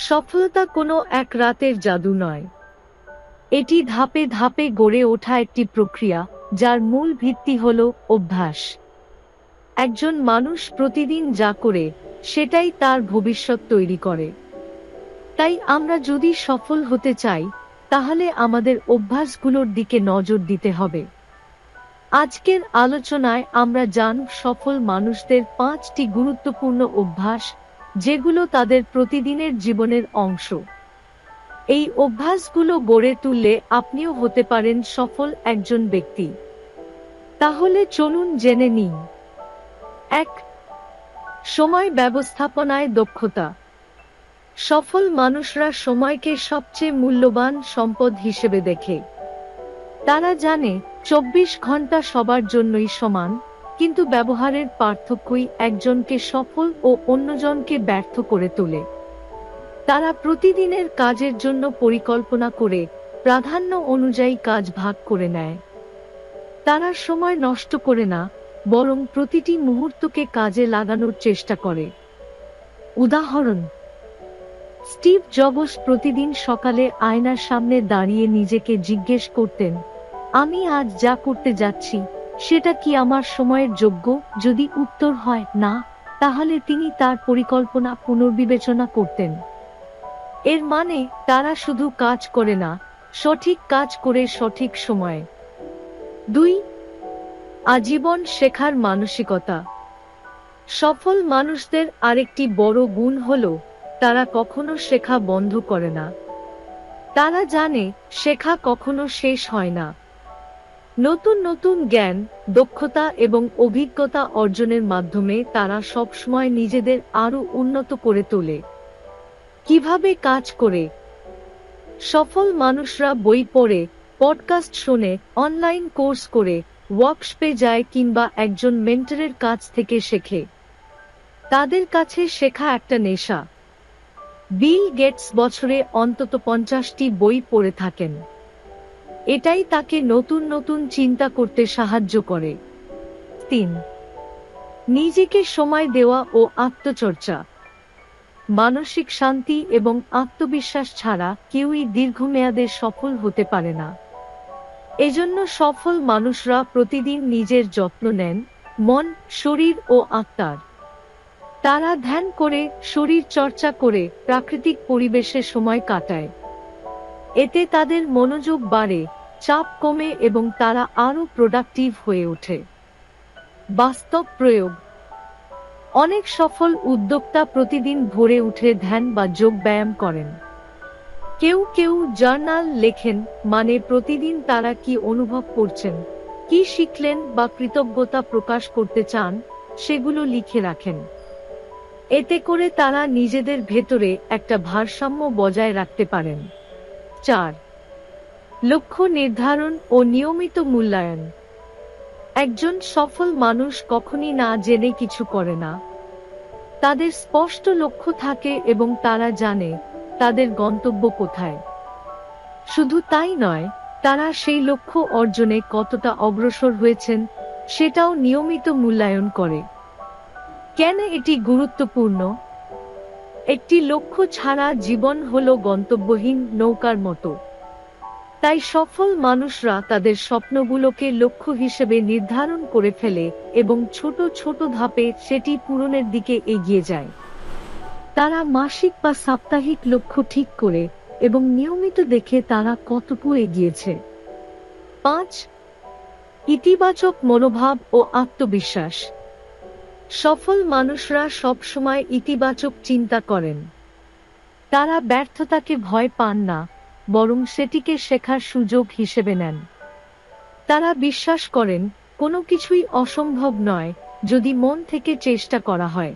সফলতা কোনো এক রাতের জাদু নয়। এটি ধাপে ধাপে গড়ে ওঠা একটি প্রক্রিয়া, যার মূল ভিত্তি হল অভ্যাস। একজন মানুষ প্রতিদিন যা করে, সেটাই তার ভবিষ্যৎ তৈরি করে। তাই আমরা যদি সফল হতে চাই, তাহলে আমাদের অভ্যাসগুলোর দিকে নজর দিতে হবে। আজকের আলোচনায় আমরা জানব সফল মানুষদের 5টি গুরুত্বপূর্ণ অভ্যাস, যেগুলো তাদের প্রতিদিনের জীবনের অংশ। এই অভ্যাসগুলো গড়ে তুললে আপনিও হতে পারেন সফল একজন ব্যক্তি। তাহলে চলুন জেনে নিই। 1. সময় ব্যবস্থাপনায় দক্ষতা। সফল মানুষরা সময়কে সবচেয়ে মূল্যবান সম্পদ হিসেবে দেখে। তারা জানে 24 ঘন্টা সবার জন্যই সমান, কিন্তু ব্যবহারের পার্থক্যই একজনকে সফল ও অন্যজনকে ব্যর্থ করে তোলে। তারা প্রতিদিনের কাজের জন্য পরিকল্পনা করে প্রাধান্য অনুযায়ী কাজ ভাগ করে নেয়। তারা সময় নষ্ট করে না, বরং প্রতিটি মুহূর্তকে কাজে লাগানোর চেষ্টা করে। উদাহরণ: স্টিভ জবস প্রতিদিন সকালে আয়নার সামনে দাঁড়িয়ে নিজেকে জিজ্ঞেস করতেন, আমি আজ যা করতে যাচ্ছি সেটা কি আমার সময়ের যোগ্য? যদি উত্তর হয় না, তাহলে তিনি তার পরিকল্পনা পুনর্বিবেচনা করতেন। এর মানে তারা শুধু কাজ করে না, সঠিক কাজ করে সঠিক সময়ে। 2. আজীবন শেখার মানসিকতা। সফল মানুষদের আরেকটি বড় গুণ হলো, তারা কখনো শেখা বন্ধ করে না। তারা জানে শেখা কখনো শেষ হয় না। নতুন নতুন জ্ঞান, দক্ষতা এবং অভিজ্ঞতা অর্জনের মাধ্যমে তারা সবসময় নিজেদের আরও উন্নত করে তোলে। কিভাবে কাজ করে? সফল মানুষরা বই পড়ে, পডকাস্ট শোনে, অনলাইন কোর্স করে, ওয়ার্কশপে যায় কিংবা একজন মেন্টরের কাছ থেকে শেখে। তাদের কাছে শেখা একটা নেশা। বিল গেটস বছরে অন্তত 50টি বই পড়ে থাকেন। এটাই তাকে নতুন নতুন চিন্তা করতে সাহায্য করে। 3. নিজেকে সময় দেওয়া ও আত্মচর্চা। মানসিক শান্তি এবং আত্মবিশ্বাস ছাড়া কেউই দীর্ঘমেয়াদে সফল হতে পারে না। এজন্য সফল মানুষরা প্রতিদিন নিজের যত্ন নেন, মন, শরীর ও আত্মার। তারা ধ্যান করে, শরীর চর্চা করে, প্রাকৃতিক পরিবেশে সময় কাটায়। এতে তাদের মনোযোগ বাড়ে, চাপ কমে এবং তারা আরও প্রোডাক্টিভ হয়ে ওঠে। বাস্তব প্রয়োগ: অনেক সফল উদ্যোক্তা প্রতিদিন ভোরে উঠে ধ্যান বা যোগ ব্যায়াম করেন। কেউ কেউ জার্নাল লেখেন, মানে প্রতিদিন তারা কি অনুভব করছেন, কি শিখলেন বা কৃতজ্ঞতা প্রকাশ করতে চান, সেগুলো লিখে রাখেন। এতে করে তারা নিজেদের ভেতরে একটা ভারসাম্য বজায় রাখতে পারেন। 4. লক্ষ্য নির্ধারণ ও নিয়মিত মূল্যায়ন। একজন সফল মানুষ কখনই না জেনে কিছু করে না। তাদের স্পষ্ট লক্ষ্য থাকে এবং তারা জানে তাদের গন্তব্য কোথায়। শুধু তাই নয়, তারা সেই লক্ষ্য অর্জনে কতটা অগ্রসর হয়েছেন সেটাও নিয়মিত মূল্যায়ন করে। কেন এটি গুরুত্বপূর্ণ? একটি লক্ষ্য ছাড়া জীবন হলো গন্তব্যহীন নৌকার মতো। তাই সফল মানুষরা তাদের স্বপ্নগুলোকে লক্ষ্য হিসেবে নির্ধারণ করে ফেলে এবং ছোট ছোট ধাপে সেটি পূরণের দিকে এগিয়ে যায়। তারা মাসিক বা সাপ্তাহিক লক্ষ্য ঠিক করে এবং নিয়মিত দেখে তারা কতটুকু এগিয়েছে। 5. ইতিবাচক মনোভাব ও আত্মবিশ্বাস। সফল মানুষরা সবসময় ইতিবাচক চিন্তা করেন। তারা ব্যর্থতাকে ভয় পান না, বরং সেটিকে শেখার সুযোগ হিসেবে নেন। তারা বিশ্বাস করেন কোনো কিছুই অসম্ভব নয় যদি মন থেকে চেষ্টা করা হয়।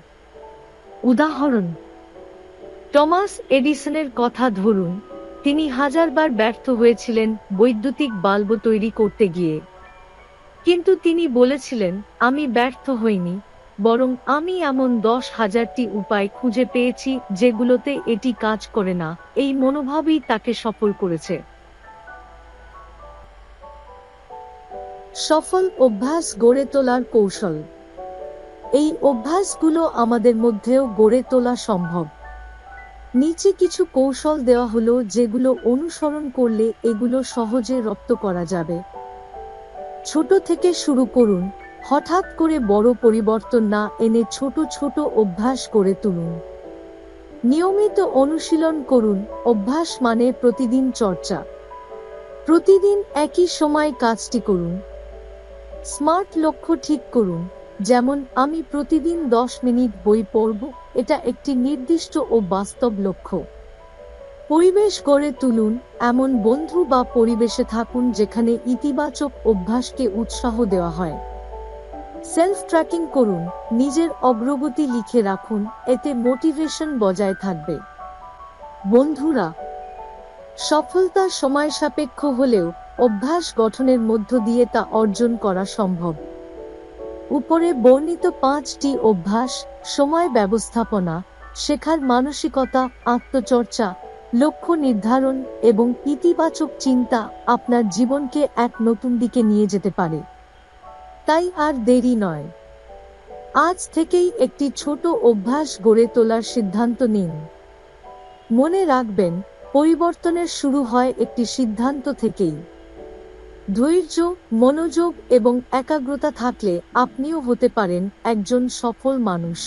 উদাহরণ: টমাস এডিসনের কথা ধরুন। তিনি হাজারবার ব্যর্থ হয়েছিলেন বৈদ্যুতিক বাল্ব তৈরি করতে গিয়ে। কিন্তু তিনি বলেছিলেন, আমি ব্যর্থ হইনি, বরং আমি এমন 10,000টি উপায় খুঁজে পেয়েছি যেগুলোতে এটি কাজ করে না। এই মনোভাবই তাকে সফল করেছে। সফল অভ্যাস গড়ে তোলার কৌশল। এই অভ্যাসগুলো আমাদের মধ্যেও গড়ে তোলা সম্ভব। নিচে কিছু কৌশল দেওয়া হলো যেগুলো অনুসরণ করলে এগুলো সহজে রপ্ত করা যাবে। ছোট থেকে শুরু করুন, হঠাৎ করে বড় পরিবর্তন না এনে ছোট ছোট অভ্যাস গড়ে তুলুন। নিয়মিত অনুশীলন করুন, অভ্যাস মানে প্রতিদিন চর্চা। প্রতিদিন একই সময় কাজটি করুন। স্মার্ট লক্ষ্য ঠিক করুন, যেমন আমি প্রতিদিন 10 মিনিট বই পড়ব। এটা একটি নির্দিষ্ট ও বাস্তব লক্ষ্য। পরিবেশ গড়ে তুলুন, এমন বন্ধু বা পরিবেশে থাকুন যেখানে ইতিবাচক অভ্যাসকে উৎসাহ দেওয়া হয়। সেলফ ট্র্যাকিং করুন, নিজের অগ্রগতি লিখে রাখুন, এতে মোটিভেশন বজায় থাকবে। বন্ধুরা, সফলতা সময় সাপেক্ষ হলেও অভ্যাস গঠনের মধ্য দিয়ে তা অর্জন করা সম্ভব। উপরে বর্ণিত 5টি অভ্যাস, সময় ব্যবস্থাপনা, শেখার মানসিকতা, আত্মচর্চা, লক্ষ্য নির্ধারণ এবং ইতিবাচক চিন্তা আপনার জীবনকে এক নতুন দিকে নিয়ে যেতে পারে। তাই আর দেরি নয়, আজ থেকেই একটি ছোট অভ্যাস গড়ে তোলার সিদ্ধান্ত নিন। মনে রাখবেন, পরিবর্তনের শুরু হয় একটি সিদ্ধান্ত থেকেই। ধৈর্য, মনোযোগ এবং একাগ্রতা থাকলে আপনিও হতে পারেন একজন সফল মানুষ।